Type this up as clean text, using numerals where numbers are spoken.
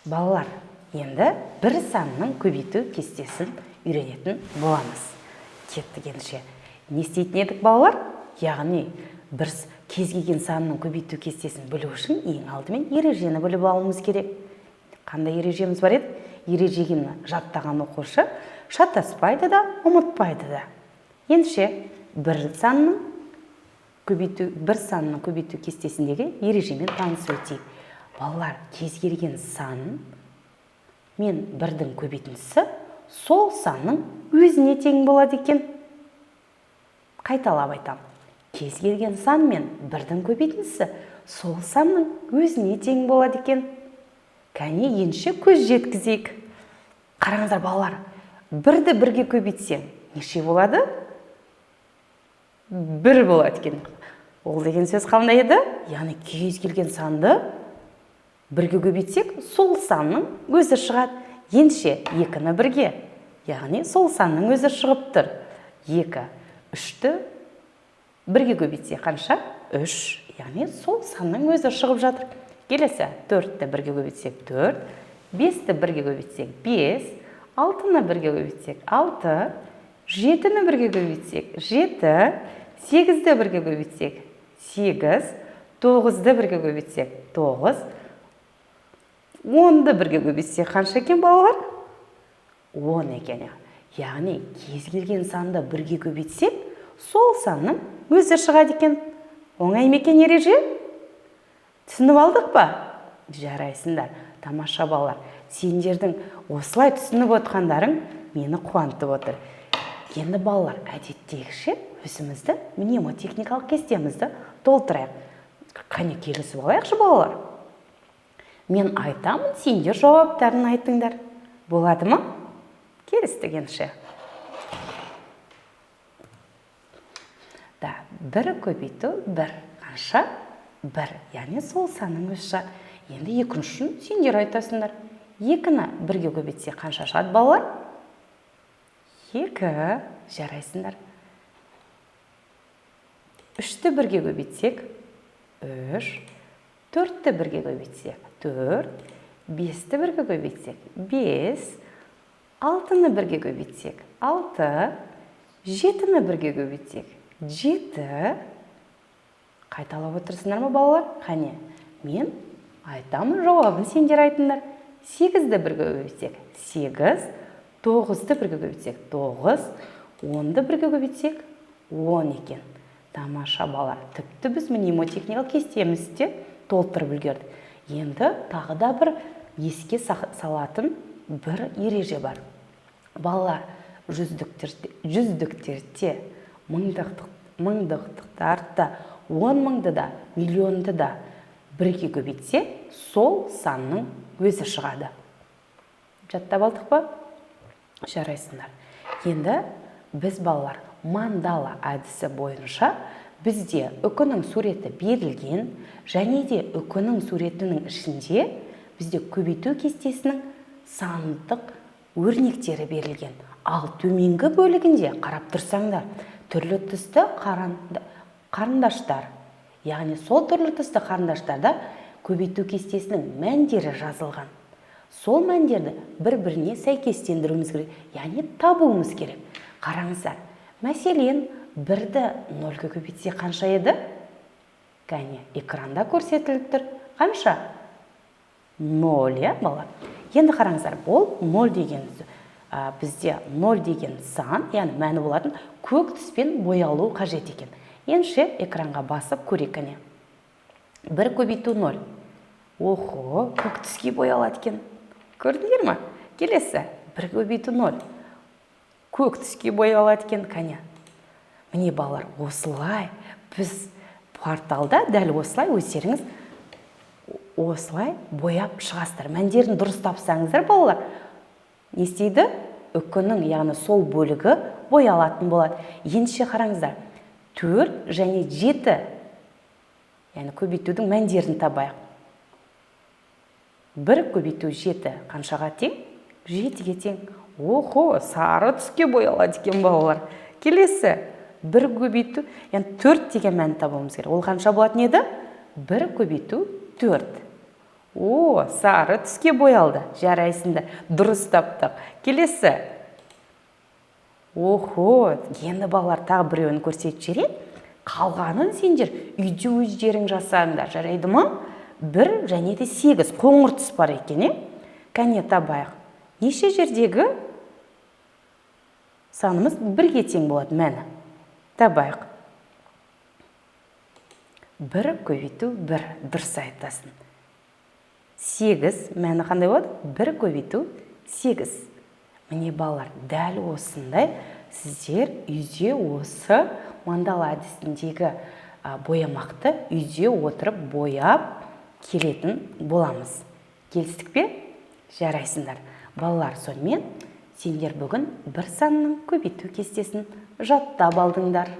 Балалар, енді бір санның көбейту кестесін үйренетін боламыз. Кеттік ендеше. Не істейтін едік балалар? Яғни бір кез келген санның көбейту кестесін білу үшін ең алдымен ережені біліп алуымыз керек. Қандай ережеміз бар еді? Ережені жаттаған оқушы шатаспайды да, ұмытпайды да. Ендеше бір санның көбейту кестесіндегі ережемен танысып өтейік. Балалар, кез келген сан мен бірдің көбейтіндісі сол санның өзіне тең болады екен. Қайталап айтам. Кез келген сан мен бірдің көбейтіндісі сол санның өзіне тең болады екен. Кәне ендеше көз жеткізейік. Қараңыздар балалар, бірді бірге көбейтсем, неше болады? Бір болады екен. Ол деген сөз қандай еді? Яғни кез келген санды бірге көбейтсек, сол санның өзі шығады. Ендеше екіні бірге, яғни сол санның өзі шығып тұр. 2, 3-ті бірге көбейтсек қанша? 3, яғни сол санның өзі шығып жатыр. Келесі 4-ті бірге көбейтсек 4, 5-ті бірге көбейтсек 5, 6-ны бірге көбейтсек 6, 7-ні бірге көбейтсек 7, 8-ді бірге көбейтсек 8, 9-ды бірге көбейтсек 9, 10-ды бірге көбейтсек қанша екен балалар? 10 екен. Яғни кез келген санды бірге көбейтсек, сол санның өзі шығады екен. Оңай ма екен ереже? Түсініп алдық па? Жарайсыңдар. Тамаша балалар. Сендердің осылай түсініп отқандарың мені қуантып отыр. Енді балалар, әдеттегіше өзімізді мнемотехникалық кестемізді толтырайық. Қане келісіп алайықшы балалар. Мен айтамын, сендер жауаптарын айтыңдар. Болады ма? Келістік ендеше. Да, бір көбейту бір. Қанша? Бір. Яғни сол санның өзі шығады. Енді екіншісін сендер айтасыңдар. 2-ні бірге көбейтсек қанша шығады балалар? 2. Жарайсыңдар. 3-ті бірге көбейтсек 3. 4-ті бірге көбейтсек 4. 5-ті бірге көбейтсек 5. 6-ны бірге көбейтсек 6. 7-ні бірге көбейтсек 7. Қайталап отырсыңдар ма балалар? Қане, мен айтамын, жауабын сендер айтыңдар. 8-ді бірге көбейтсек 8. 9-ды бірге көбейтсек 9. 10-ды бірге көбейтсек 10 екен. Тамаша балалар. Тіпті біз мнемотехникалық кестемізде толтырып үлгердік. Енді тағы да бір еске салатын бір ереже бар. Балалар, жүздіктерде, мыңдықтарда, 10 мыңды да, миллионды да бірге көбейтсе, сол санның өзі шығады. Жаттап алдық па? Жарайсыңдар. Енді біз балалар мандала әдісі бойынша бізде үкінің суреті берілген, және де үкінің суретінің ішінде бізде көбейту кестесінің сандық өрнектері берілген. Ал төменгі бөлігінде қарап тұрсаңдар, түрлі түсті қарындаштар, яғни сол түрлі түсті қарындаштарда көбейту кестесінің мәндері жазылған. Сол мәндерді бір-біріне сәйкестендіруіміз керек, яғни табуымыз керек. Қараңыздар, мәселен, 1-ді 0-ға көбейтсе қанша еді? Кәне, экранда көрсетіліп тұр. Қанша? 0, балалар. Енді қараңыздар, бұл 0 деген бізде 0 деген сан, яғни мәні болатын көк түспен боялу қажет екен. Ендеше экранға басып көрейік кәне. 1 көбейту 0. Охо, көк түске боялады екен. Көрдіңдер ме? Келесі, 1 көбейту 0. Көк түске боялады екен, кәне. Міне балалар, осылай біз порталда дәл осылай өздеріңіз осылай бояп шығасыздар. Мәндерін дұрыс тапсаңыздар балалар, не істейді? Үкінің, яғни сол бөлігі боялатын болады. Ендеше қараңыздар, 4 және 7, яғни көбейтудің мәндерін табайық. 1 көбейту 7 қаншаға тең? 7-ге тең. Охо, сары түске боялады екен балалар. Келесі, 1 көбейту, яғни 4 деген мән табуымыз керек. Ол қанша болатын еді? 1 көбейту 4. О, сары түске боялды. Жарайсыңдар. Дұрыс таптық. Келесі. Охо, енді балалар тағы біреуін көрсетіп жіберейін. Қалғанын сендер үйде өздерің жасаңдар. Жарайды ма? 1 және де 8 қоңыр түс бар екен, Кәне табайық. Неше жердегі санымыз 1-ге тең болады, мәні. Табайық. 1 көбейту 1, дұрыс айтасың. 8, мәні қандай болады? 1 көбейту 8. Міне балалар, дәл осындай сіздер үйде осы мандала әдісіндегі боямақты үйде отырып бояп келетін боламыз. Келістік пе? Жарайсыңдар. Балалар, сонымен сендер бүгін бір санның көбейту кестесін жаттап алдыңдар.